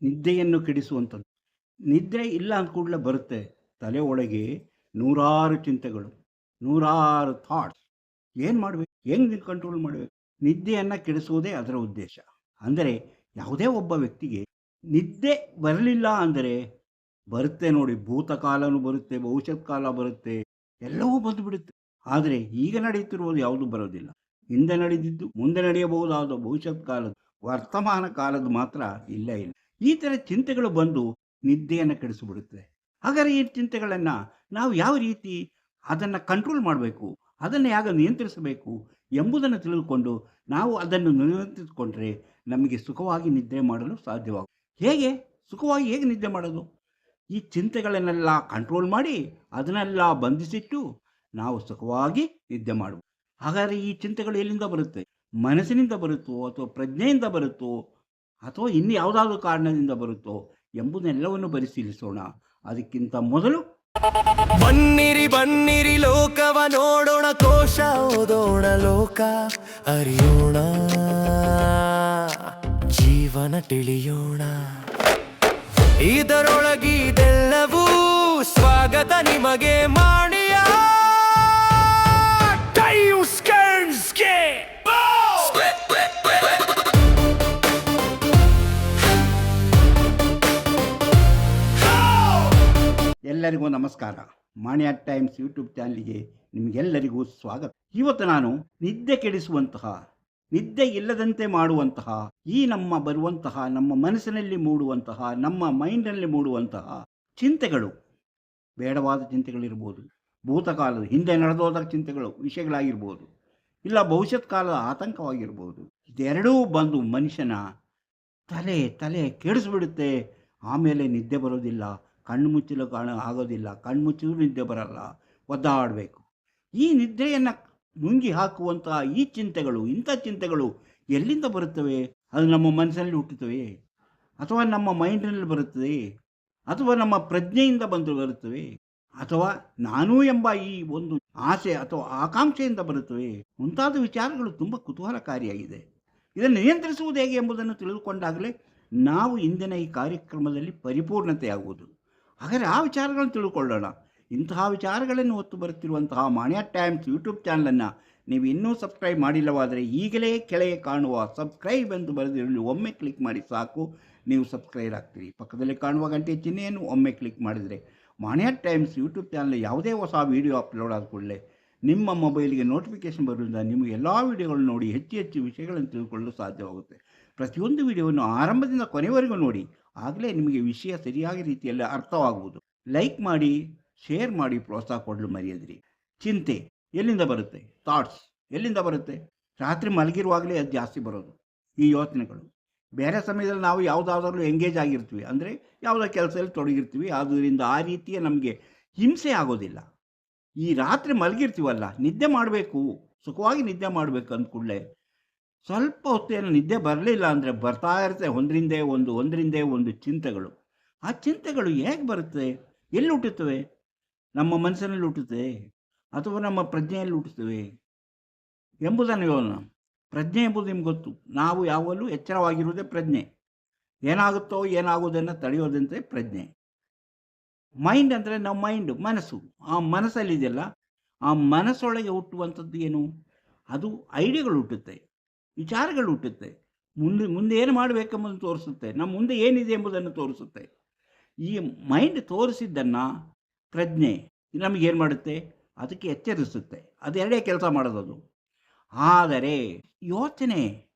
ನಿದ್ದೆಯನ್ನು ಕೆಡಿಸುವಂಥದ್ದು. ನಿದ್ರೆ ಇಲ್ಲ ಅಂದ ಕೂಡಲೇ ಬರುತ್ತೆ ತಲೆ ಒಳಗೆ ನೂರಾರು ಚಿಂತೆಗಳು, ನೂರಾರು ಥಾಟ್ಸ್. ಏನು ಮಾಡಬೇಕು, ಹೆಂಗೆ ಕಂಟ್ರೋಲ್ ಮಾಡಬೇಕು? ನಿದ್ದೆಯನ್ನು ಕೆಡಿಸುವುದೇ ಅದರ ಉದ್ದೇಶ. ಅಂದರೆ ಯಾವುದೇ ಒಬ್ಬ ವ್ಯಕ್ತಿಗೆ ನಿದ್ದೆ ಬರಲಿಲ್ಲ ಅಂದರೆ ಬರುತ್ತೆ ನೋಡಿ, ಭೂತಕಾಲನೂ ಬರುತ್ತೆ, ಭವಿಷ್ಯತ್ ಕಾಲ ಬರುತ್ತೆ, ಎಲ್ಲವೂ ಬಂದುಬಿಡುತ್ತೆ. ಆದರೆ ಈಗ ನಡೆಯುತ್ತಿರುವುದು ಯಾವುದೂ ಬರೋದಿಲ್ಲ. ಹಿಂದೆ ನಡೆದಿದ್ದು, ಮುಂದೆ ನಡೆಯಬಹುದಾದ ಭವಿಷ್ಯತ್ ಕಾಲದ, ವರ್ತಮಾನ ಕಾಲದ ಮಾತ್ರ ಇಲ್ಲ. ಈ ಥರ ಚಿಂತೆಗಳು ಬಂದು ನಿದ್ದೆಯನ್ನು ಕೆಡಿಸಿಬಿಡುತ್ತೆ. ಹಾಗಾದರೆ ಈ ಚಿಂತೆಗಳನ್ನು ನಾವು ಯಾವ ರೀತಿ ಅದನ್ನು ಕಂಟ್ರೋಲ್ ಮಾಡಬೇಕು, ಅದನ್ನು ಹೇಗೆ ನಿಯಂತ್ರಿಸಬೇಕು ಎಂಬುದನ್ನು ತಿಳಿದುಕೊಂಡು ನಾವು ಅದನ್ನು ನಿಯಂತ್ರಿಸಿಕೊಂಡ್ರೆ ನಮಗೆ ಸುಖವಾಗಿ ನಿದ್ರೆ ಮಾಡಲು ಸಾಧ್ಯವಾಗುತ್ತೆ. ಸುಖವಾಗಿ ಹೇಗೆ ನಿದ್ದೆ ಮಾಡೋದು? ಈ ಚಿಂತೆಗಳನ್ನೆಲ್ಲ ಕಂಟ್ರೋಲ್ ಮಾಡಿ ಅದನ್ನೆಲ್ಲ ಬಂಧಿಸಿಟ್ಟು ನಾವು ಸುಖವಾಗಿ ನಿದ್ದೆ ಮಾಡಬಹುದು. ಹಾಗಾದರೆ ಈ ಚಿಂತೆಗಳು ಎಲ್ಲಿಂದ ಬರುತ್ತೆ? ಮನಸ್ಸಿನಿಂದ ಬರುತ್ತೋ ಅಥವಾ ಪ್ರಜ್ಞೆಯಿಂದ ಬರುತ್ತೋ ಅಥವಾ ಇನ್ನು ಯಾವುದಾದ್ರೂ ಕಾರಣದಿಂದ ಬರುತ್ತೋ ಎಂಬುದನ್ನೆಲ್ಲವನ್ನು ಪರಿಶೀಲಿಸೋಣ. ಅದಕ್ಕಿಂತ ಮೊದಲು ಬನ್ನಿರಿ ಬನ್ನಿರಿ ಲೋಕವ ನೋಡೋಣ, ಕೋಶ ಓದೋಣ, ಲೋಕ ಅರಿಯೋಣ, ಜೀವನ ತಿಳಿಯೋಣ. ಇದರೊಳಗಿದೆಲ್ಲವೂ ಸ್ವಾಗತ ನಿಮಗೆ ಮಾಡಿಯ ಎಲ್ಲರಿಗೂ ನಮಸ್ಕಾರ. ಮಾಣಿಯ ಟೈಮ್ಸ್ ಯೂಟ್ಯೂಬ್ ಚಾನಲ್ಗೆ ನಿಮಗೆಲ್ಲರಿಗೂ ಸ್ವಾಗತ. ಇವತ್ತು ನಾನು ನಿದ್ದೆ ಕೆಡಿಸುವಂತಹ, ನಿದ್ದೆ ಇಲ್ಲದಂತೆ ಮಾಡುವಂತಹ, ಈ ಬರುವಂತಹ ನಮ್ಮ ಮನಸ್ಸಿನಲ್ಲಿ ಮೂಡುವಂತಹ, ನಮ್ಮ ಮೈಂಡ್ನಲ್ಲಿ ಮೂಡುವಂತಹ ಚಿಂತೆಗಳು, ಬೇಡವಾದ ಚಿಂತೆಗಳಿರ್ಬೋದು, ಭೂತಕಾಲದ ಹಿಂದೆ ನಡೆದೋದ ಚಿಂತೆಗಳು ವಿಷಯಗಳಾಗಿರ್ಬೋದು, ಇಲ್ಲ ಭವಿಷ್ಯತ್ ಕಾಲದ ಆತಂಕವಾಗಿರ್ಬೋದು. ಇದೆರಡೂ ಬಂದು ಮನುಷ್ಯನ ತಲೆ ಕೆಡಿಸ್ಬಿಡುತ್ತೆ. ಆಮೇಲೆ ನಿದ್ದೆ ಬರೋದಿಲ್ಲ, ಕಣ್ಣು ಮುಚ್ಚಲು ಆಗೋದಿಲ್ಲ, ಕಣ್ಣು ಮುಚ್ಚಿದ್ರೂ ನಿದ್ದೆ ಬರಲ್ಲ, ಒದ್ದಾಡಬೇಕು. ಈ ನಿದ್ರೆಯನ್ನು ನುಂಗಿ ಹಾಕುವಂತಹ ಈ ಚಿಂತೆಗಳು, ಇಂಥ ಚಿಂತೆಗಳು ಎಲ್ಲಿಂದ ಬರುತ್ತವೆ? ಅದು ನಮ್ಮ ಮನಸ್ಸಿನಲ್ಲಿ ಹುಟ್ಟುತ್ತವೆ, ಅಥವಾ ನಮ್ಮ ಮೈಂಡ್ನಲ್ಲಿ ಬರುತ್ತದೆ, ಅಥವಾ ನಮ್ಮ ಪ್ರಜ್ಞೆಯಿಂದ ಬರುತ್ತವೆ, ಅಥವಾ ನಾನು ಎಂಬ ಈ ಒಂದು ಆಸೆ ಅಥವಾ ಆಕಾಂಕ್ಷೆಯಿಂದ ಬರುತ್ತವೆ. ಮುಂತಾದ ವಿಚಾರಗಳು ತುಂಬ ಕುತೂಹಲಕಾರಿಯಾಗಿದೆ. ಇದನ್ನು ನಿಯಂತ್ರಿಸುವುದು ಹೇಗೆ ಎಂಬುದನ್ನು ತಿಳಿದುಕೊಂಡಾಗಲೇ ನಾವು ಇಂದಿನ ಈ ಕಾರ್ಯಕ್ರಮದಲ್ಲಿ ಪರಿಪೂರ್ಣತೆಯಾಗುವುದು. ಹಾಗಾದರೆ ಆ ವಿಚಾರಗಳನ್ನು ತಿಳ್ಕೊಳ್ಳೋಣ. ಇಂತಹ ವಿಚಾರಗಳನ್ನು ಹೊತ್ತು ಬರುತ್ತಿರುವಂತಹ ಮಾಣಿಯ ಟೈಮ್ಸ್ ಯೂಟ್ಯೂಬ್ ಚಾನಲನ್ನು ನೀವು ಇನ್ನೂ ಸಬ್ಸ್ಕ್ರೈಬ್ ಮಾಡಿಲ್ಲವಾದರೆ ಈಗಲೇ ಕೆಳಗೆ ಕಾಣುವ ಸಬ್ಸ್ಕ್ರೈಬ್ ಎಂದು ಬರೆದಿರಲಿ ಒಮ್ಮೆ ಕ್ಲಿಕ್ ಮಾಡಿ ಸಾಕು, ನೀವು ಸಬ್ಸ್ಕ್ರೈಬ್ ಆಗ್ತೀರಿ. ಪಕ್ಕದಲ್ಲಿ ಕಾಣುವ ಗಂಟೆ ಚಿಹ್ನೆಯನ್ನು ಒಮ್ಮೆ ಕ್ಲಿಕ್ ಮಾಡಿದರೆ ಮಾಣಿಯ ಟೈಮ್ಸ್ ಯೂಟ್ಯೂಬ್ ಚಾನಲ್ ಯಾವುದೇ ಹೊಸ ವೀಡಿಯೋ ಅಪ್ಲೋಡ್ ಆದ ಕೂಡಲೇ ನಿಮ್ಮ ಮೊಬೈಲ್ಗೆ ನೋಟಿಫಿಕೇಷನ್ ಬರೋದ್ರಿಂದ ನಿಮಗೆ ಎಲ್ಲ ವೀಡಿಯೋಗಳನ್ನು ನೋಡಿ ಹೆಚ್ಚು ವಿಷಯಗಳನ್ನು ತಿಳ್ಕೊಳ್ಳಲು ಸಾಧ್ಯವಾಗುತ್ತೆ. ಪ್ರತಿಯೊಂದು ವಿಡಿಯೋವನ್ನು ಆರಂಭದಿಂದ ಕೊನೆವರೆಗೂ ನೋಡಿ, ಆಗಲೇ ನಿಮಗೆ ವಿಷಯ ಸರಿಯಾದ ರೀತಿಯಲ್ಲಿ ಅರ್ಥವಾಗುವುದು. ಲೈಕ್ ಮಾಡಿ, ಶೇರ್ ಮಾಡಿ, ಪ್ರೋತ್ಸಾಹ ಕೊಡಲು ಮರೆಯದಿರಿ. ಚಿಂತೆ ಎಲ್ಲಿಂದ ಬರುತ್ತೆ? ಥಾಟ್ಸ್ ಎಲ್ಲಿಂದ ಬರುತ್ತೆ? ರಾತ್ರಿ ಮಲಗಿರುವಾಗಲೇ ಅದು ಜಾಸ್ತಿ ಬರೋದು ಈ ಯೋಚನೆಗಳು. ಬೇರೆ ಸಮಯದಲ್ಲಿ ನಾವು ಯಾವುದಾದ್ರೂ ಎಂಗೇಜ್ ಆಗಿರ್ತೀವಿ, ಅಂದರೆ ಯಾವುದೋ ಕೆಲಸದಲ್ಲಿ ತೊಡಗಿರ್ತೀವಿ, ಆದ್ದರಿಂದ ಆ ರೀತಿಯ ನಮಗೆ ಹಿಂಸೆ ಆಗೋದಿಲ್ಲ. ಈ ರಾತ್ರಿ ಮಲಗಿರ್ತೀವಲ್ಲ, ನಿದ್ದೆ ಮಾಡಬೇಕು, ಸುಖವಾಗಿ ನಿದ್ದೆ ಮಾಡಬೇಕು ಅಂದ್ಕೂಡಲೇ ಸ್ವಲ್ಪ ಹೊತ್ತೇನು ನಿದ್ದೆ ಬರಲಿಲ್ಲ ಅಂದರೆ ಬರ್ತಾ ಇರುತ್ತೆ ಒಂದರಿಂದೇ ಒಂದು ಚಿಂತೆಗಳು. ಆ ಚಿಂತೆಗಳು ಹೇಗೆ ಬರುತ್ತೆ? ಎಲ್ಲಿ ಹುಟ್ಟುತ್ತವೆ? ನಮ್ಮ ಮನಸ್ಸಿನಲ್ಲಿ ಹುಟ್ಟುತ್ತೆ ಅಥವಾ ನಮ್ಮ ಪ್ರಜ್ಞೆಯಲ್ಲಿ ಹುಟ್ಟುತ್ತವೆ ಎಂಬುದನ್ನು ಹೇಳೋಣ. ಪ್ರಜ್ಞೆ ಎಂಬುದು ನಿಮ್ಗೆ ಗೊತ್ತು. ನಾವು ಯಾವಾಗಲೂ ಎಚ್ಚರವಾಗಿರುವುದೇ ಪ್ರಜ್ಞೆ. ಏನಾಗುವುದನ್ನು ತಡೆಯೋದಂತೆ ಪ್ರಜ್ಞೆ. ಮೈಂಡ್ ಅಂದರೆ ನಮ್ಮ ಮನಸ್ಸು. ಆ ಮನಸ್ಸಲ್ಲಿದೆಯಲ್ಲ, ಆ ಮನಸ್ಸೊಳಗೆ ಹುಟ್ಟುವಂಥದ್ದು ಏನು? ಅದು ಐಡಿಯಾಗಳು ಹುಟ್ಟುತ್ತೆ, ವಿಚಾರಗಳು ಹುಟ್ಟುತ್ತೆ, ಮುಂದೆ ಏನು ಮಾಡಬೇಕೆಂಬುದನ್ನು ತೋರಿಸುತ್ತೆ, ನಮ್ಮ ಮುಂದೆ ಏನಿದೆ ಎಂಬುದನ್ನು ತೋರಿಸುತ್ತೆ. ಈ ಮೈಂಡ್ ತೋರಿಸಿದ್ದನ್ನು ಪ್ರಜ್ಞೆ ನಮಗೇನು ಮಾಡುತ್ತೆ? ಅದಕ್ಕೆ ಎಚ್ಚರಿಸುತ್ತೆ. ಅದೆರಡೇ ಕೆಲಸ ಮಾಡೋದು. ಆದರೆ ಯೋಚನೆ,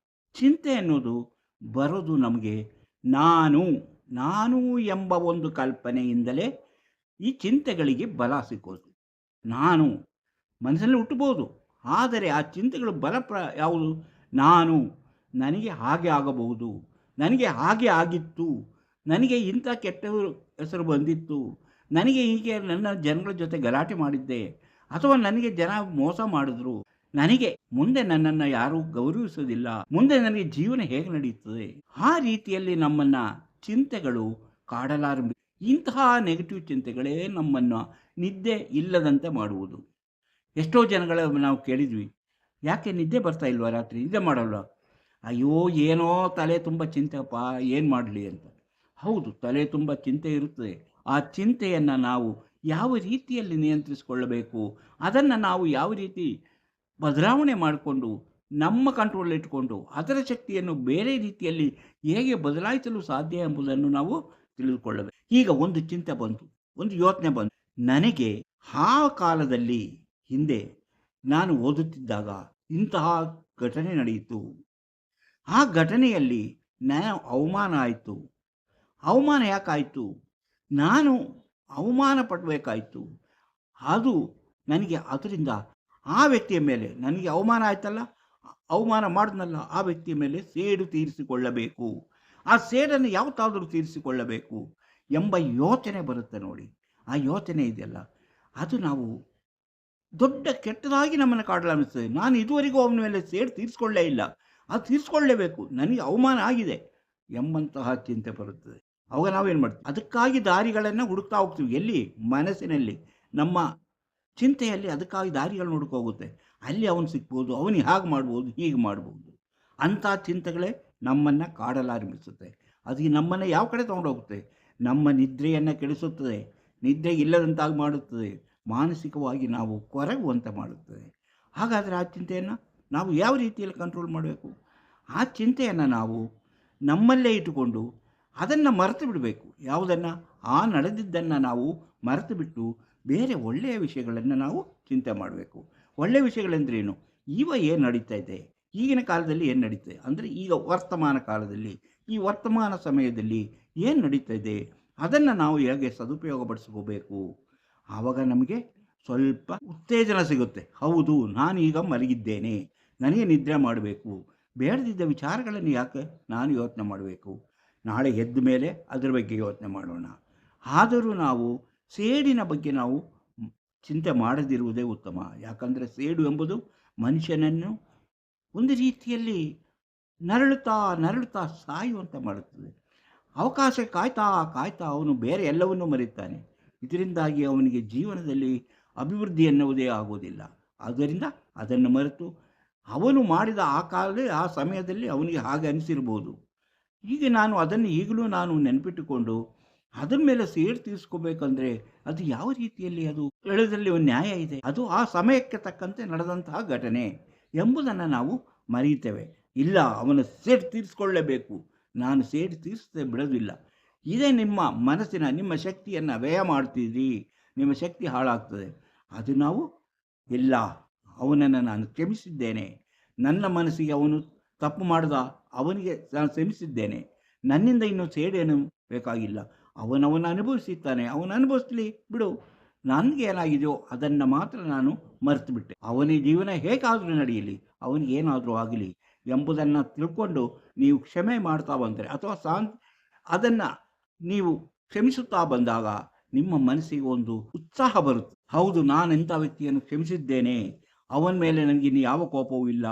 ಚಿಂತೆ ಅನ್ನೋದು ಬರೋದು ನಮಗೆ ನಾನು ಎಂಬ ಒಂದು ಕಲ್ಪನೆಯಿಂದಲೇ ಈ ಚಿಂತೆಗಳಿಗೆ ಬಲ ಸಿಕ್ಕೋದು. ನಾನು ಮನಸ್ಸಲ್ಲಿ ಹುಟ್ಟಬಹುದು, ಆದರೆ ಆ ಚಿಂತೆಗಳು ಯಾವುದು? ನನಗೆ ಹಾಗೆ ಆಗಬಹುದು, ನನಗೆ ಹಾಗೆ ಆಗಿತ್ತು, ನನಗೆ ಇಂಥ ಕೆಟ್ಟ ಹೆಸರು ಬಂದಿತ್ತು, ನನಗೆ ಹೀಗೆ ನನ್ನ ಜನಗಳ ಜೊತೆ ಗಲಾಟೆ ಮಾಡಿದ್ದೆ, ಅಥವಾ ನನಗೆ ಜನ ಮೋಸ ಮಾಡಿದ್ರು, ನನಗೆ ಮುಂದೆ ನನ್ನನ್ನು ಯಾರೂ ಗೌರವಿಸೋದಿಲ್ಲ, ಮುಂದೆ ನನಗೆ ಜೀವನ ಹೇಗೆ ನಡೆಯುತ್ತದೆ? ಆ ರೀತಿಯಲ್ಲಿ ನಮ್ಮನ್ನು ಚಿಂತೆಗಳು ಕಾಡಲಾರಂಭ. ಇಂತಹ ನೆಗೆಟಿವ್ ಚಿಂತೆಗಳೇ ನಮ್ಮನ್ನು ನಿದ್ದೆ ಇಲ್ಲದಂತೆ ಮಾಡುವುದು. ಎಷ್ಟೋ ಜನಗಳ ನಾವು ಕೇಳಿದ್ವಿ, ಯಾಕೆ ನಿದ್ದೆ ಬರ್ತಾ ಇಲ್ವಾ, ರಾತ್ರಿ ನಿದ್ದೆ ಮಾಡಲ್ವ? ಅಯ್ಯೋ ಏನೋ ತಲೆ ತುಂಬ ಚಿಂತೆಪ್ಪ, ಏನು ಮಾಡಲಿ ಅಂತ. ಹೌದು, ತಲೆ ತುಂಬ ಚಿಂತೆ ಇರುತ್ತದೆ. ಆ ಚಿಂತೆಯನ್ನು ನಾವು ಯಾವ ರೀತಿಯಲ್ಲಿ ನಿಯಂತ್ರಿಸಿಕೊಳ್ಳಬೇಕು, ಅದನ್ನು ನಾವು ಯಾವ ರೀತಿ ಬದಲಾವಣೆ ಮಾಡಿಕೊಂಡು ನಮ್ಮ ಕಂಟ್ರೋಲ್ ಇಟ್ಕೊಂಡು ಅದರ ಶಕ್ತಿಯನ್ನು ಬೇರೆ ರೀತಿಯಲ್ಲಿ ಹೇಗೆ ಬದಲಾಯಿಸಲು ಸಾಧ್ಯ ಎಂಬುದನ್ನು ನಾವು ತಿಳಿದುಕೊಳ್ಳಬೇಕು. ಈಗ ಒಂದು ಚಿಂತೆ ಬಂತು, ಒಂದು ಯೋಚನೆ ಬಂತು. ನನಗೆ ಆ ಕಾಲದಲ್ಲಿ ಹಿಂದೆ ನಾನು ಓದುತ್ತಿದ್ದಾಗ ಇಂತಹ ಘಟನೆ ನಡೆಯಿತು. ಆ ಘಟನೆಯಲ್ಲಿ ಅವಮಾನ ಆಯಿತು. ಅವಮಾನ ಯಾಕಾಯಿತು? ನಾನು ಅವಮಾನ ಪಡಬೇಕಾಯಿತು. ಅದು ನನಗೆ ಅದರಿಂದ ಆ ವ್ಯಕ್ತಿಯ ಮೇಲೆ ನನಗೆ ಅವಮಾನ ಆಯ್ತಲ್ಲ, ಅವಮಾನ ಮಾಡಿದ್ನಲ್ಲ ಆ ವ್ಯಕ್ತಿಯ ಮೇಲೆ ಸೇಡು ತೀರಿಸಿಕೊಳ್ಳಬೇಕು. ಆ ಸೇಡನ್ನು ಯಾವತ್ತಾದರೂ ತೀರಿಸಿಕೊಳ್ಳಬೇಕು ಎಂಬ ಯೋಚನೆ ಬರುತ್ತೆ ನೋಡಿ. ಆ ಯೋಚನೆ ಇದೆಯಲ್ಲ, ಅದು ನಾವು ದೊಡ್ಡ ಕೆಟ್ಟದಾಗಿ ನಮ್ಮನ್ನು ಕಾಡಲಾನಿಸ್ತದೆ. ನಾನು ಇದುವರೆಗೂ ಅವನ ಮೇಲೆ ಸೇಡು ತೀರಿಸ್ಕೊಳ್ಳೇ ಇಲ್ಲ, ಅದು ತೀರಿಸ್ಕೊಳ್ಳೇಬೇಕು, ನನಗೆ ಅವಮಾನ ಆಗಿದೆ ಎಂಬಂತಹ ಚಿಂತೆ ಬರುತ್ತದೆ. ಅವಾಗ ನಾವೇನು ಮಾಡ್ತೀವಿ? ಅದಕ್ಕಾಗಿ ದಾರಿಗಳನ್ನು ಹುಡುಕ್ತಾ ಹೋಗ್ತೀವಿ. ಎಲ್ಲಿ? ಮನಸ್ಸಿನಲ್ಲಿ, ನಮ್ಮ ಚಿಂತೆಯಲ್ಲಿ ಅದಕ್ಕಾಗಿ ದಾರಿಗಳನ್ನು ಹುಡುಕೋಗುತ್ತೆ. ಅಲ್ಲಿ ಅವನು ಸಿಗ್ಬೋದು, ಅವನಿಗೆ ಹಾಗೆ ಮಾಡ್ಬೋದು, ಹೀಗೆ ಮಾಡ್ಬೋದು. ಅಂಥ ಚಿಂತೆಗಳೇ ನಮ್ಮನ್ನು ಕಾಡಲಾರಂಭಿಸುತ್ತೆ. ಅದು ನಮ್ಮನ್ನು ಯಾವ ಕಡೆ ತೊಗೊಂಡೋಗುತ್ತೆ? ನಮ್ಮ ನಿದ್ರೆಯನ್ನು ಕೆಡಿಸುತ್ತದೆ, ನಿದ್ರೆ ಇಲ್ಲದಂತಾಗಿ ಮಾಡುತ್ತದೆ, ಮಾನಸಿಕವಾಗಿ ನಾವು ಕೊರಗುವಂತೆ ಮಾಡುತ್ತದೆ. ಹಾಗಾದರೆ ಆ ಚಿಂತೆಯನ್ನು ನಾವು ಯಾವ ರೀತಿಯಲ್ಲಿ ಕಂಟ್ರೋಲ್ ಮಾಡಬೇಕು? ಆ ಚಿಂತೆಯನ್ನು ನಾವು ನಮ್ಮಲ್ಲೇ ಇಟ್ಟುಕೊಂಡು ಅದನ್ನು ಮರೆತು ಬಿಡಬೇಕು. ಯಾವುದನ್ನು? ಆ ನಡೆದಿದ್ದನ್ನು ನಾವು ಮರೆತು ಬಿಟ್ಟು ಬೇರೆ ಒಳ್ಳೆಯ ವಿಷಯಗಳನ್ನು ನಾವು ಚಿಂತೆ ಮಾಡಬೇಕು. ಒಳ್ಳೆಯ ವಿಷಯಗಳೆಂದ್ರೇನು? ಏನು ನಡೀತಾ ಇದೆ, ಈಗಿನ ಕಾಲದಲ್ಲಿ ಏನು ನಡೀತದೆ ಅಂದರೆ, ಈಗ ವರ್ತಮಾನ ಕಾಲದಲ್ಲಿ, ಈ ವರ್ತಮಾನ ಸಮಯದಲ್ಲಿ ಏನು ನಡೀತಾ ಇದೆ ಅದನ್ನು ನಾವು ಹೇಗೆ ಸದುಪಯೋಗಪಡಿಸ್ಕೋಬೇಕು. ಆವಾಗ ನಮಗೆ ಸ್ವಲ್ಪ ಉತ್ತೇಜನ ಸಿಗುತ್ತೆ. ಹೌದು, ನಾನೀಗ ಮಲಗಿದ್ದೇನೆ, ನನಗೆ ನಿದ್ರೆ ಮಾಡಬೇಕು, ಬೇಡದಿದ್ದ ವಿಚಾರಗಳನ್ನು ಯಾಕೆ ನಾನು ಯೋಚನೆ ಮಾಡಬೇಕು, ನಾಳೆ ಎದ್ದ ಮೇಲೆ ಅದರ ಬಗ್ಗೆ ಯೋಚನೆ ಮಾಡೋಣ. ಆದರೂ ನಾವು ಸೇಡಿನ ಬಗ್ಗೆ ನಾವು ಚಿಂತೆ ಮಾಡದಿರುವುದೇ ಉತ್ತಮ. ಯಾಕಂದರೆ ಸೇಡು ಎಂಬುದು ಮನುಷ್ಯನನ್ನು ಒಂದು ರೀತಿಯಲ್ಲಿ ನರಳುತ್ತಾ ನರಳುತ್ತಾ ಸಾಯುವಂತೆ ಮಾಡುತ್ತದೆ. ಅವಕಾಶ ಕಾಯ್ತಾ ಕಾಯ್ತಾ ಅವನು ಬೇರೆ ಎಲ್ಲವನ್ನೂ ಮರೆಯುತ್ತಾನೆ. ಇದರಿಂದಾಗಿ ಅವನಿಗೆ ಜೀವನದಲ್ಲಿ ಅಭಿವೃದ್ಧಿ ಎನ್ನುವುದೇ ಆಗುವುದಿಲ್ಲ. ಆದ್ದರಿಂದ ಅದನ್ನು ಮರೆತು ಅವನು ಮಾಡಿದ ಆ ಕಾಲದಲ್ಲಿ ಆ ಸಮಯದಲ್ಲಿ ಅವನಿಗೆ ಹಾಗೆ ಅನಿಸಿರ್ಬೋದು. ಈಗ ನಾನು ಅದನ್ನು ಈಗಲೂ ನಾನು ನೆನಪಿಟ್ಟುಕೊಂಡು ಅದರ ಮೇಲೆ ಸೇಡು ತೀರಿಸ್ಕೋಬೇಕಂದ್ರೆ ಅದು ಯಾವ ರೀತಿಯಲ್ಲಿ, ಅದು ಹೇಳೋದ್ರಲ್ಲಿ ಒಂದು ನ್ಯಾಯ ಇದೆ, ಅದು ಆ ಸಮಯಕ್ಕೆ ತಕ್ಕಂತೆ ನಡೆದಂತಹ ಘಟನೆ ಎಂಬುದನ್ನು ನಾವು ಮರೆಯುತ್ತೇವೆ. ಇಲ್ಲ, ಅವನ ಸೇಡು ತೀರಿಸ್ಕೊಳ್ಳೇಬೇಕು, ನಾನು ಸೇಡು ತೀರಿಸದೆ ಬಿಡೋದಿಲ್ಲ. ಇದೇ ನಿಮ್ಮ ಮನಸ್ಸಿನ, ನಿಮ್ಮ ಶಕ್ತಿಯನ್ನು ವ್ಯಯ ಮಾಡ್ತಿದ್ರಿ, ನಿಮ್ಮ ಶಕ್ತಿ ಹಾಳಾಗ್ತದೆ. ಅದು ನಾವು ಇಲ್ಲ, ಅವನನ್ನು ನಾನು ಕ್ಷಮಿಸಿದ್ದೇನೆ, ನನ್ನ ಮನಸ್ಸಿಗೆ ಅವನು ತಪ್ಪು ಮಾಡಿದ, ಅವನಿಗೆ ನಾನು ಕ್ಷಮಿಸಿದ್ದೇನೆ, ನನ್ನಿಂದ ಇನ್ನೂ ಸೇಡೇನು ಬೇಕಾಗಿಲ್ಲ, ಅವನವನು ಅನುಭವಿಸುತ್ತಾನೆ, ಅವನು ಅನುಭವಿಸ್ಲಿ ಬಿಡು, ನನಗೆ ಏನಾಗಿದೆಯೋ ಅದನ್ನು ಮಾತ್ರ ನಾನು ಮರೆತು ಬಿಟ್ಟೆ. ಅವನಿಗೆ ಜೀವನ ಹೇಗಾದರೂ ನಡೆಯಲಿ, ಅವನಿಗೆ ಏನಾದರೂ ಆಗಲಿ ಎಂಬುದನ್ನು ತಿಳ್ಕೊಂಡು ನೀವು ಕ್ಷಮೆ ಮಾಡ್ತಾ ಬಂದರೆ, ಅಥವಾ ಅದನ್ನು ನೀವು ಕ್ಷಮಿಸುತ್ತಾ ಬಂದಾಗ ನಿಮ್ಮ ಮನಸ್ಸಿಗೆ ಒಂದು ಉತ್ಸಾಹ ಬರುತ್ತೆ. ಹೌದು, ನಾನು ಇಂಥ ವ್ಯಕ್ತಿಯನ್ನು ಕ್ಷಮಿಸಿದ್ದೇನೆ, ಅವನ ಮೇಲೆ ನನಗೆ ಇನ್ನು ಯಾವ ಕೋಪವೂ ಇಲ್ಲ,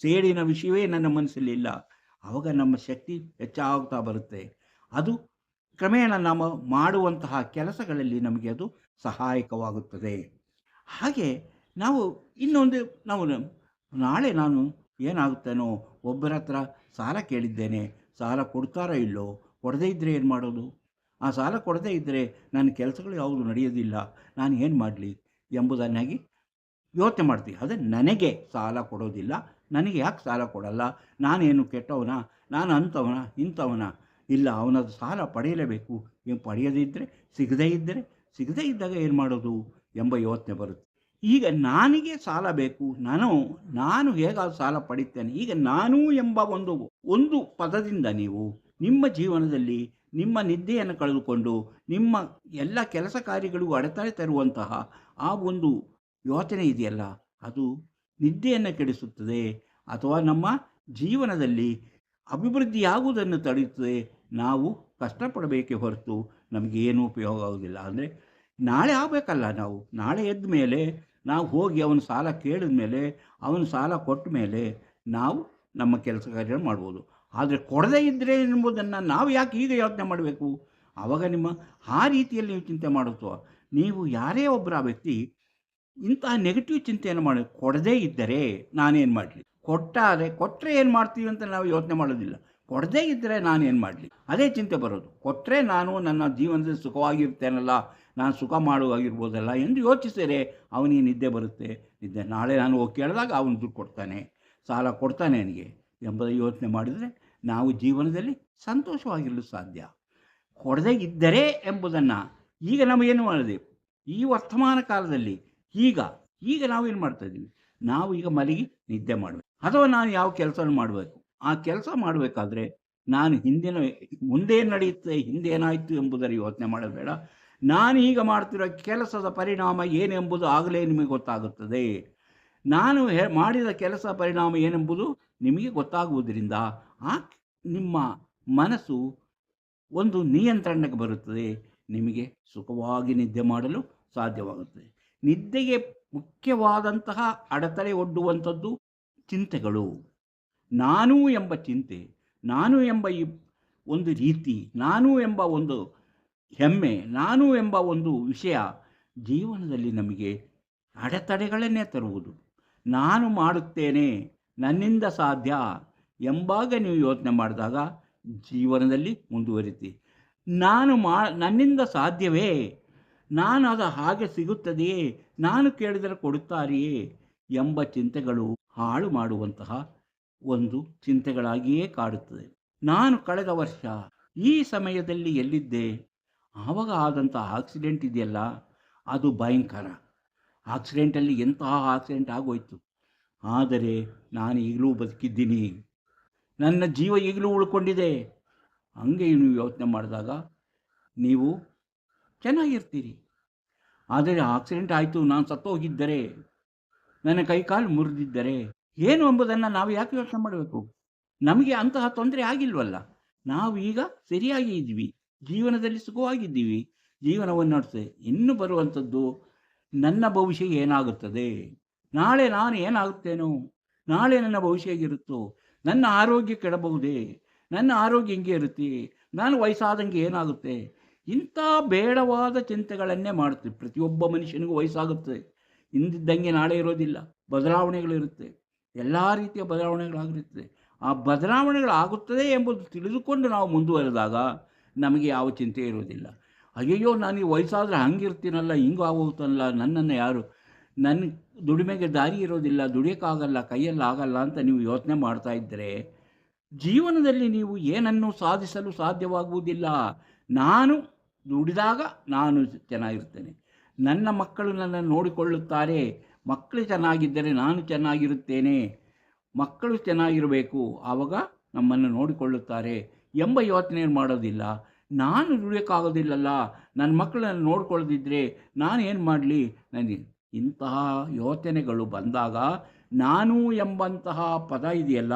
ಸೇಡಿನ ವಿಷಯವೇ ನನ್ನ ಮನಸ್ಸಲ್ಲಿ ಇಲ್ಲ. ಆವಾಗ ನಮ್ಮ ಶಕ್ತಿ ಹೆಚ್ಚಾಗ್ತಾ ಬರುತ್ತೆ. ಅದು ಕ್ರಮೇಣ ನಾವು ಮಾಡುವಂತಹ ಕೆಲಸಗಳಲ್ಲಿ ನಮಗೆ ಅದು ಸಹಾಯಕವಾಗುತ್ತದೆ. ಹಾಗೆ ನಾವು ಇನ್ನೊಂದು, ನಾವು ನಾಳೆ ನಾನು ಏನಾಗುತ್ತೇನೋ, ಒಬ್ಬರ ಹತ್ರ ಸಾಲ ಕೇಳಿದ್ದೇನೆ, ಸಾಲ ಕೊಡ್ತಾರೋ ಇಲ್ಲೋ, ಕೊಡದೇ ಇದ್ದರೆ ಏನು ಮಾಡೋದು, ಆ ಸಾಲ ಕೊಡದೇ ಇದ್ದರೆ ನನ್ನ ಕೆಲಸಗಳು ಯಾವುದು ನಡೆಯೋದಿಲ್ಲ, ನಾನು ಏನು ಮಾಡಲಿ ಎಂಬುದನ್ನಾಗಿ ಯೋಚನೆ ಮಾಡ್ತೀವಿ. ಅದೇ ನನಗೆ ಸಾಲ ಕೊಡೋದಿಲ್ಲ, ನನಗೆ ಯಾಕೆ ಸಾಲ ಕೊಡಲ್ಲ, ನಾನೇನು ಕೆಟ್ಟವನ, ನಾನು ಅಂಥವನ ಇಂಥವನ, ಇಲ್ಲ ಅವನದು ಸಾಲ ಪಡೆಯಲೇಬೇಕು, ಏನು ಪಡೆಯದಿದ್ದರೆ, ಸಿಗದೇ ಇದ್ದಾಗ ಏನು ಮಾಡೋದು ಎಂಬ ಯೋಚನೆ ಬರುತ್ತೆ. ಈಗ ನನಗೆ ಸಾಲ ಬೇಕು, ನಾನು ಹೇಗಾದರೂ ಸಾಲ ಪಡಿತೇನೆ. ಈಗ ನಾನು ಎಂಬ ಒಂದು ಪದದಿಂದ ನೀವು ನಿಮ್ಮ ಜೀವನದಲ್ಲಿ ನಿಮ್ಮ ನಿದ್ದೆಯನ್ನು ಕಳೆದುಕೊಂಡು ನಿಮ್ಮ ಎಲ್ಲ ಕೆಲಸ ಕಾರ್ಯಗಳಿಗೂ ಅಡೆತಡೆ ತರುವಂತಹ ಆ ಒಂದು ಯೋಚನೆ ಇದೆಯಲ್ಲ, ಅದು ನಿದ್ದೆಯನ್ನು ಕೆಡಿಸುತ್ತದೆ, ಅಥವಾ ನಮ್ಮ ಜೀವನದಲ್ಲಿ ಅಭಿವೃದ್ಧಿಯಾಗುವುದನ್ನು ತಡೆಯುತ್ತದೆ. ನಾವು ಕಷ್ಟಪಡಬೇಕೇ ಹೊರತು ನಮಗೇನೂ ಉಪಯೋಗ ಆಗೋದಿಲ್ಲ. ಅಂದರೆ ನಾಳೆ ಆಗಬೇಕಲ್ಲ, ನಾವು ನಾಳೆ ಎದ್ದ ಮೇಲೆ ನಾವು ಹೋಗಿ ಅವನ ಸಾಲ ಕೇಳಿದ ಮೇಲೆ, ಅವನ ಸಾಲ ಕೊಟ್ಟ ಮೇಲೆ ನಾವು ನಮ್ಮ ಕೆಲಸ ಕಾರ್ಯಗಳು ಮಾಡ್ಬೋದು. ಆದರೆ ಕೊಡದೇ ಇದ್ದರೆ ಎಂಬುದನ್ನು ನಾವು ಯಾಕೆ ಈಗ ಯೋಚನೆ ಮಾಡಬೇಕು? ಆವಾಗ ನಿಮ್ಮ ಆ ರೀತಿಯಲ್ಲಿ ನೀವು ಚಿಂತೆ ಮಾಡುತ್ತೋ, ನೀವು ಯಾರೇ ಒಬ್ಬರ ಆ ವ್ಯಕ್ತಿ ಇಂತಹ ನೆಗೆಟಿವ್ ಚಿಂತೆಯನ್ನು ಮಾಡಿ, ಕೊಡದೇ ಇದ್ದರೆ ನಾನೇನು ಮಾಡಲಿ, ಕೊಟ್ಟರೆ ಏನು ಮಾಡ್ತೀವಿ ಅಂತ ನಾವು ಯೋಚನೆ ಮಾಡೋದಿಲ್ಲ. ಕೊಡದೇ ಇದ್ದರೆ ನಾನೇನು ಮಾಡಲಿ, ಅದೇ ಚಿಂತೆ ಬರೋದು. ಕೊಟ್ಟರೆ ನಾನು ನನ್ನ ಜೀವನದಲ್ಲಿ ಸುಖವಾಗಿರ್ತೇನಲ್ಲ, ನಾನು ಸುಖ ಮಾಡುವಾಗಿರ್ಬೋದಲ್ಲ ಎಂದು ಯೋಚಿಸಿದರೆ ಅವನಿಗೆ ನಿದ್ದೆ ಬರುತ್ತೆ. ನಿದ್ದೆ ನಾಳೆ ನಾನು ಹೋಗಿ ಕೇಳಿದಾಗ ಅವನು ದುಡ್ಡು ಕೊಡ್ತಾನೆ, ಸಾಲ ಕೊಡ್ತಾನೆ ನನಗೆ ಎಂಬುದ ಯೋಚನೆ ಮಾಡಿದರೆ ನಾವು ಜೀವನದಲ್ಲಿ ಸಂತೋಷವಾಗಿರಲು ಸಾಧ್ಯ. ಕೊಡದೇ ಇದ್ದರೆ ಎಂಬುದನ್ನು ಈಗ ನಾವೇನು ಮಾಡಿದೆ, ಈ ವರ್ತಮಾನ ಕಾಲದಲ್ಲಿ ಈಗ ನಾವೇನು ಮಾಡ್ತಾಯಿದ್ದೀವಿ, ನಾವು ಈಗ ಮಲಗಿ ನಿದ್ದೆ ಮಾಡಬೇಕು, ಅಥವಾ ನಾನು ಯಾವ ಕೆಲಸವನ್ನು ಮಾಡಬೇಕು. ಆ ಕೆಲಸ ಮಾಡಬೇಕಾದ್ರೆ ನಾನು ಮುಂದೆ ನಡೆಯುತ್ತೆ, ಹಿಂದೆ ಏನಾಯಿತು ಎಂಬುದರ ಯೋಚನೆ ಮಾಡಬೇಡ. ನಾನು ಈಗ ಮಾಡ್ತಿರೋ ಕೆಲಸದ ಪರಿಣಾಮ ಏನೆಂಬುದು ಆಗಲೇ ನಿಮಗೆ ಗೊತ್ತಾಗುತ್ತದೆ. ನಾನು ಮಾಡಿದ ಕೆಲಸ ಪರಿಣಾಮ ಏನೆಂಬುದು ನಿಮಗೆ ಗೊತ್ತಾಗುವುದರಿಂದ ನಿಮ್ಮ ಮನಸ್ಸು ಒಂದು ನಿಯಂತ್ರಣಕ್ಕೆ ಬರುತ್ತದೆ, ನಿಮಗೆ ಸುಖವಾಗಿ ನಿದ್ದೆ ಮಾಡಲು ಸಾಧ್ಯವಾಗುತ್ತದೆ. ನಿದ್ದೆಗೆ ಮುಖ್ಯವಾದಂತಹ ಅಡೆತಡೆ ಒಡ್ಡುವಂಥದ್ದು ಚಿಂತೆಗಳು. ನಾನು ಎಂಬ ಚಿಂತೆ, ನಾನು ಎಂಬ ಈ ಒಂದು ರೀತಿ, ನಾನು ಎಂಬ ಒಂದು ಹೆಮ್ಮೆ, ನಾನು ಎಂಬ ಒಂದು ವಿಷಯ ಜೀವನದಲ್ಲಿ ನಮಗೆ ಅಡೆತಡೆಗಳನ್ನೇ ತರುವುದು. ನಾನು ಮಾಡುತ್ತೇನೆ, ನನ್ನಿಂದ ಸಾಧ್ಯ ಎಂಬಾಗ ನೀವು ಯೋಚನೆ ಮಾಡಿದಾಗ ಜೀವನದಲ್ಲಿ ಮುಂದುವರಿತೀವಿ. ನನ್ನಿಂದ ಸಾಧ್ಯವೇ, ನಾನು ಅದು ಹಾಗೆ ಸಿಗುತ್ತದೆಯೇ, ನಾನು ಕೇಳಿದರೆ ಕೊಡುತ್ತಾರೆಯೇ ಎಂಬ ಚಿಂತೆಗಳು ಹಾಳು ಮಾಡುವಂತಹ ಒಂದು ಚಿಂತೆಗಳಾಗಿಯೇ ಕಾಡುತ್ತದೆ. ನಾನು ಕಳೆದ ವರ್ಷ ಈ ಸಮಯದಲ್ಲಿ ಎಲ್ಲಿದ್ದೆ, ಆವಾಗ ಆದಂಥ ಆಕ್ಸಿಡೆಂಟ್ ಇದೆಯಲ್ಲ, ಅದು ಭಯಂಕರ. ಆಕ್ಸಿಡೆಂಟಲ್ಲಿ ಎಂತಹ ಆಕ್ಸಿಡೆಂಟ್ ಆಗೋಯ್ತು, ಆದರೆ ನಾನು ಈಗಲೂ ಬದುಕಿದ್ದೀನಿ, ನನ್ನ ಜೀವ ಈಗಲೂ ಉಳ್ಕೊಂಡಿದೆ. ಹಂಗೆ ನೀವು ಯೋಚನೆ ಮಾಡಿದಾಗ ನೀವು ಚೆನ್ನಾಗಿರ್ತೀರಿ. ಆದರೆ ಆಕ್ಸಿಡೆಂಟ್ ಆಯಿತು, ನಾನು ಸತ್ತೋಗಿದ್ದರೆ, ನನ್ನ ಕೈಕಾಲು ಮುರಿದಿದ್ದರೆ ಏನು ಎಂಬುದನ್ನು ನಾವು ಯಾಕೆ ಯೋಚನೆ ಮಾಡಬೇಕು? ನಮಗೆ ಅಂತಹ ತೊಂದರೆ ಆಗಿಲ್ವಲ್ಲ, ನಾವು ಈಗ ಸರಿಯಾಗಿ ಇದ್ದೀವಿ, ಜೀವನದಲ್ಲಿ ಸುಖವಾಗಿದ್ದೀವಿ, ಜೀವನವನ್ನು ನಡೆಸಿ. ಇನ್ನು ಬರುವಂಥದ್ದು ನನ್ನ ಭವಿಷ್ಯ ಏನಾಗುತ್ತದೆ, ನಾಳೆ ನಾನು ಏನಾಗುತ್ತೇನೋ, ನಾಳೆ ನನ್ನ ಭವಿಷ್ಯ ಹೇಗಿರುತ್ತೋ, ನನ್ನ ಆರೋಗ್ಯ ಕೆಡಬಹುದೇ, ನನ್ನ ಆರೋಗ್ಯ ಹಿಂಗೆ ಇರುತ್ತೆ, ನಾನು ವಯಸ್ಸಾದಂಗೆ ಏನಾಗುತ್ತೆ, ಇಂಥ ಬೇಡವಾದ ಚಿಂತೆಗಳನ್ನೇ ಮಾಡ್ತೀವಿ. ಪ್ರತಿಯೊಬ್ಬ ಮನುಷ್ಯನಿಗೂ ವಯಸ್ಸಾಗುತ್ತೆ, ಇಂದಿದ್ದಂಗೆ ನಾಳೆ ಇರೋದಿಲ್ಲ, ಬದಲಾವಣೆಗಳಿರುತ್ತೆ, ಎಲ್ಲ ರೀತಿಯ ಬದಲಾವಣೆಗಳಾಗಿರುತ್ತೆ. ಆ ಬದಲಾವಣೆಗಳಾಗುತ್ತದೆ ಎಂಬುದು ತಿಳಿದುಕೊಂಡು ನಾವು ಮುಂದುವರೆದಾಗ ನಮಗೆ ಯಾವ ಚಿಂತೆ ಇರೋದಿಲ್ಲ. ಅಯ್ಯಯ್ಯೋ, ನಾನು ಈ ವಯಸ್ಸಾದರೆ ಹಂಗಿರ್ತೀನಲ್ಲ, ಹಿಂಗೆ ಆಗೋಗ್ತಾನಲ್ಲ, ನನ್ನನ್ನು ಯಾರು, ನನ್ನ ದುಡಿಮೆಗೆ ದಾರಿ ಇರೋದಿಲ್ಲ, ದುಡಿಯೋಕ್ಕಾಗಲ್ಲ, ಕೈಯಲ್ಲಿ ಆಗಲ್ಲ ಅಂತ ನೀವು ಯೋಚನೆ ಮಾಡ್ತಾ ಇದ್ದರೆ ಜೀವನದಲ್ಲಿ ನೀವು ಏನನ್ನು ಸಾಧಿಸಲು ಸಾಧ್ಯವಾಗುವುದಿಲ್ಲ. ನಾನು ದುಡಿದಾಗ ನಾನು ಚೆನ್ನಾಗಿರ್ತೇನೆ, ನನ್ನ ಮಕ್ಕಳು ನನ್ನನ್ನು ನೋಡಿಕೊಳ್ಳುತ್ತಾರೆ, ಮಕ್ಕಳು ಚೆನ್ನಾಗಿದ್ದರೆ ನಾನು ಚೆನ್ನಾಗಿರುತ್ತೇನೆ, ಮಕ್ಕಳು ಚೆನ್ನಾಗಿರಬೇಕು, ಆವಾಗ ನಮ್ಮನ್ನು ನೋಡಿಕೊಳ್ಳುತ್ತಾರೆ ಎಂಬ ಯೋಚನೆ ಮಾಡೋದಿಲ್ಲ. ನಾನು ದುಡಿಯೋಕ್ಕಾಗೋದಿಲ್ಲಲ್ಲ, ನನ್ನ ಮಕ್ಕಳನ್ನು ನೋಡ್ಕೊಳ್ಳದಿದ್ದರೆ ನಾನು ಏನು ಮಾಡಲಿ, ನನಗೆ ಇಂತಹ ಯೋಚನೆಗಳು ಬಂದಾಗ ನಾನು ಎಂಬಂತಹ ಪದ ಇದೆಯಲ್ಲ,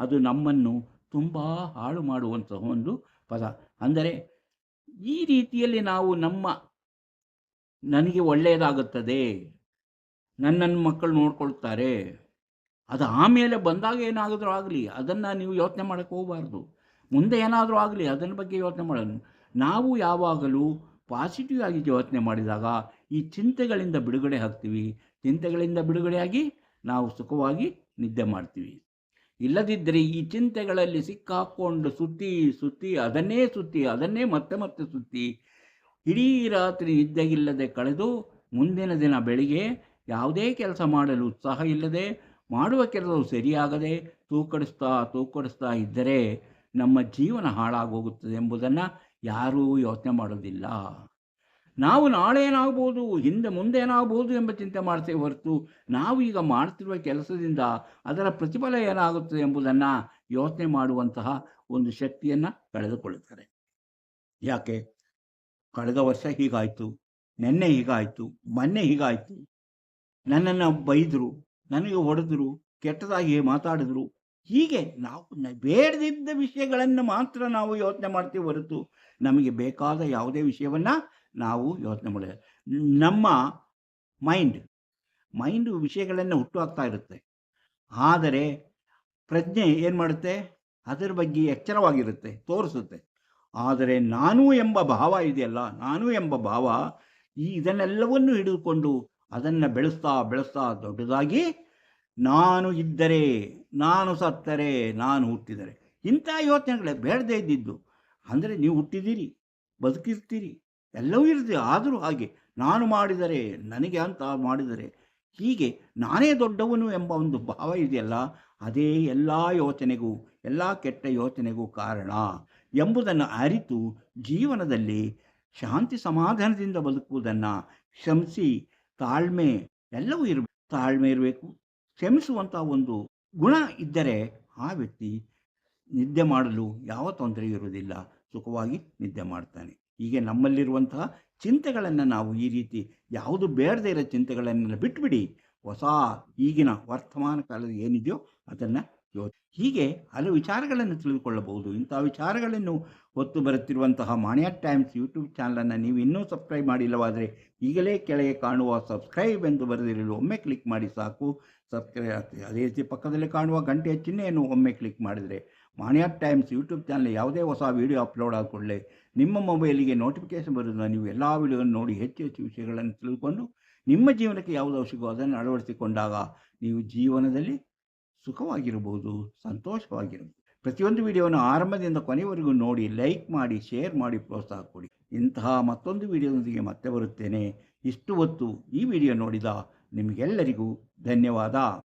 ಅದು ನಮ್ಮನ್ನು ತುಂಬ ಹಾಳು ಮಾಡುವಂತಹ ಒಂದು ಪದ. ಅಂದರೆ ಈ ರೀತಿಯಲ್ಲಿ ನಾವು ನನಗೆ ಒಳ್ಳೆಯದಾಗುತ್ತದೆ, ನನ್ನನ್ನು ಮಕ್ಕಳು ನೋಡ್ಕೊಳ್ತಾರೆ, ಅದು ಆಮೇಲೆ ಬಂದಾಗ ಏನಾದರೂ ಆಗಲಿ ಅದನ್ನು ನೀವು ಯೋಚನೆ ಮಾಡೋಕ್ಕೆ ಹೋಗಬಾರ್ದು. ಮುಂದೆ ಏನಾದರೂ ಆಗಲಿ ಅದನ್ನ ಬಗ್ಗೆ ಯೋಚನೆ ಮಾಡೋಣ. ನಾವು ಯಾವಾಗಲೂ ಪಾಸಿಟಿವ್ ಆಗಿ ಯೋಚನೆ ಮಾಡಿದಾಗ ಈ ಚಿಂತೆಗಳಿಂದ ಬಿಡುಗಡೆ ಆಗ್ತೀವಿ. ಚಿಂತೆಗಳಿಂದ ಬಿಡುಗಡೆಯಾಗಿ ನಾವು ಸುಖವಾಗಿ ನಿದ್ದೆ ಮಾಡ್ತೀವಿ. ಇಲ್ಲದಿದ್ದರೆ ಈ ಚಿಂತೆಗಳಲ್ಲಿ ಸಿಕ್ಕಾಕ್ಕೊಂಡು ಸುತ್ತಿ ಅದನ್ನೇ ಮತ್ತೆ ಸುತ್ತಿ ಇಡೀ ರಾತ್ರಿ ನಿದ್ದೆಗಿಲ್ಲದೆ ಕಳೆದು ಮುಂದಿನ ದಿನ ಬೆಳಿಗ್ಗೆ ಯಾವುದೇ ಕೆಲಸ ಮಾಡಲು ಉತ್ಸಾಹ ಇಲ್ಲದೆ, ಮಾಡುವ ಕೆಲಸವು ಸರಿಯಾಗದೆ ತೂಕಡಿಸ್ತಾ ಇದ್ದರೆ ನಮ್ಮ ಜೀವನ ಹಾಳಾಗೋಗುತ್ತದೆ ಎಂಬುದನ್ನು ಯಾರೂ ಯೋಚನೆ ಮಾಡೋದಿಲ್ಲ. ನಾವು ನಾಳೆ ಏನಾಗ್ಬೋದು, ಮುಂದೆ ಏನಾಗ್ಬೋದು ಎಂಬ ಚಿಂತೆ ಮಾಡ್ತೇವೆ ಹೊರತು ನಾವು ಈಗ ಮಾಡ್ತಿರುವ ಕೆಲಸದಿಂದ ಅದರ ಪ್ರತಿಫಲ ಏನಾಗುತ್ತದೆ ಎಂಬುದನ್ನು ಯೋಚನೆ ಮಾಡುವಂತಹ ಒಂದು ಶಕ್ತಿಯನ್ನು ಕಳೆದುಕೊಳ್ಳುತ್ತಾರೆ. ಯಾಕೆ, ಕಳೆದ ವರ್ಷ ಹೀಗಾಯಿತು, ನೆನ್ನೆ ಹೀಗಾಯಿತು, ಮೊನ್ನೆ ಹೀಗಾಯಿತು, ನನ್ನನ್ನು ಬೈದರು, ನನಗೆ ಹೊಡೆದರು, ಕೆಟ್ಟದಾಗಿ ಮಾತಾಡಿದ್ರು, ಹೀಗೆ ನಾವು ಬೇಡದಿದ್ದ ವಿಷಯಗಳನ್ನು ಮಾತ್ರ ನಾವು ಯೋಚನೆ ಮಾಡ್ತೀವಿ ಹೊರತು ನಮಗೆ ಬೇಕಾದ ಯಾವುದೇ ವಿಷಯವನ್ನು ನಾವು ಯೋಚನೆ ಮಾಡಿಲ್ಲ. ನಮ್ಮ ಮೈಂಡು ವಿಷಯಗಳನ್ನು ಹುಟ್ಟುಹಾಕ್ತಾ ಇರುತ್ತೆ, ಆದರೆ ಪ್ರಜ್ಞೆ ಏನು ಮಾಡುತ್ತೆ, ಅದರ ಬಗ್ಗೆ ಎಚ್ಚರವಾಗಿರುತ್ತೆ, ತೋರಿಸುತ್ತೆ. ಆದರೆ ನಾನು ಎಂಬ ಭಾವ ಇದೆಯಲ್ಲ, ನಾನು ಎಂಬ ಭಾವ ಇದನ್ನೆಲ್ಲವನ್ನು ಹಿಡಿದುಕೊಂಡು ಅದನ್ನು ಬೆಳೆಸ್ತಾ ದೊಡ್ಡದಾಗಿ ನಾನು ಇದ್ದರೆ, ನಾನು ಸತ್ತರೆ, ನಾನು ಹುಟ್ಟಿದರೆ ಇಂಥ ಯೋಚನೆಗಳೇ ಬೇಡದೇ ಇದ್ದಿದ್ದು. ಅಂದರೆ ನೀವು ಹುಟ್ಟಿದ್ದೀರಿ, ಬದುಕಿರ್ತೀರಿ, ಎಲ್ಲವೂ ಇರ್ತೀರಿ. ಆದರೂ ಹಾಗೆ ನಾನು ಮಾಡಿದರೆ, ನನಗೆ ಅಂತ ಮಾಡಿದರೆ, ಹೀಗೆ ನಾನೇ ದೊಡ್ಡವನು ಎಂಬ ಒಂದು ಭಾವ ಇದೆಯಲ್ಲ, ಅದೇ ಎಲ್ಲ ಯೋಚನೆಗೂ, ಎಲ್ಲ ಕೆಟ್ಟ ಯೋಚನೆಗೂ ಕಾರಣ ಎಂಬುದನ್ನು ಅರಿತು ಜೀವನದಲ್ಲಿ ಶಾಂತಿ ಸಮಾಧಾನದಿಂದ ಬದುಕುವುದನ್ನು ಕ್ಷಮಿಸಿ, ತಾಳ್ಮೆ ಎಲ್ಲವೂ ಇರಬೇಕು. ತಾಳ್ಮೆ ಇರಬೇಕು, ಕ್ಷಮಿಸುವಂಥ ಒಂದು ಗುಣ ಇದ್ದರೆ ಆ ವ್ಯಕ್ತಿ ನಿದ್ದೆ ಮಾಡಲು ಯಾವ ತೊಂದರೆಯೂ ಇರುವುದಿಲ್ಲ, ಸುಖವಾಗಿ ನಿದ್ದೆ ಮಾಡ್ತಾನೆ. ಹೀಗೆ ನಮ್ಮಲ್ಲಿರುವಂತಹ ಚಿಂತೆಗಳನ್ನು ನಾವು ಈ ರೀತಿ ಯಾವುದು ಬೇಡದೇ ಇರೋ ಚಿಂತೆಗಳನ್ನೆಲ್ಲ ಬಿಟ್ಟುಬಿಡಿ, ಹೊಸ ಈಗಿನ ವರ್ತಮಾನ ಕಾಲದ ಏನಿದೆಯೋ ಅದನ್ನು ಹೀಗೆ ಹಲವು ವಿಚಾರಗಳನ್ನು ತಿಳಿದುಕೊಳ್ಳಬಹುದು. ಇಂಥ ವಿಚಾರಗಳನ್ನು ಹೊತ್ತು ಬರುತ್ತಿರುವಂತಹ ಮಾಣಿಯಾ ಟೈಮ್ಸ್ ಯೂಟ್ಯೂಬ್ ಚಾನಲನ್ನು ನೀವು ಇನ್ನೂ ಸಬ್ಸ್ಕ್ರೈಬ್ ಮಾಡಿಲ್ಲವಾದರೆ ಈಗಲೇ ಕೆಳಗೆ ಕಾಣುವ ಸಬ್ಸ್ಕ್ರೈಬ್ ಎಂದು ಬರೆದಿರಲು ಒಮ್ಮೆ ಕ್ಲಿಕ್ ಮಾಡಿ ಸಾಕು, ಸಬ್ಸ್ಕ್ರೈಬ್ ಆಗ್ತದೆ. ಅದೇ ರೀತಿ ಪಕ್ಕದಲ್ಲಿ ಕಾಣುವ ಗಂಟೆಯ ಚಿಹ್ನೆಯನ್ನು ಒಮ್ಮೆ ಕ್ಲಿಕ್ ಮಾಡಿದರೆ ಮಾಣಿಯಾ ಟೈಮ್ಸ್ ಯೂಟ್ಯೂಬ್ ಚಾನಲ್ ಯಾವುದೇ ಹೊಸ ವೀಡಿಯೋ ಅಪ್ಲೋಡ್ ಆದ ಕೂಡಲೇ ನಿಮ್ಮ ಮೊಬೈಲಿಗೆ ನೋಟಿಫಿಕೇಷನ್ ಬರೋದನ್ನು ನೀವು ಎಲ್ಲ ವೀಡಿಯೋವನ್ನು ನೋಡಿ ಹೆಚ್ಚು ಹೆಚ್ಚು ವಿಷಯಗಳನ್ನು ತಿಳ್ಕೊಂಡು ನಿಮ್ಮ ಜೀವನಕ್ಕೆ ಯಾವುದು ಅವಶ್ಯಕವೋ ಅದನ್ನು ಅಳವಡಿಸಿಕೊಂಡಾಗ ನೀವು ಜೀವನದಲ್ಲಿ ಸುಖವಾಗಿರಬಹುದು, ಸಂತೋಷವಾಗಿರಬಹುದು. ಪ್ರತಿಯೊಂದು ವಿಡಿಯೋವನ್ನು ಆರಂಭದಿಂದ ಕೊನೆಯವರೆಗೂ ನೋಡಿ, ಲೈಕ್ ಮಾಡಿ, ಶೇರ್ ಮಾಡಿ, ಪ್ರೋತ್ಸಾಹ ಕೊಡಿ. ಇಂತಹ ಮತ್ತೊಂದು ವಿಡಿಯೋದೊಂದಿಗೆ ಮತ್ತೆ ಬರುತ್ತೇನೆ. ಇಷ್ಟು ಹೊತ್ತು ಈ ವಿಡಿಯೋ ನೋಡಿದ ನಿಮಗೆಲ್ಲರಿಗೂ ಧನ್ಯವಾದ.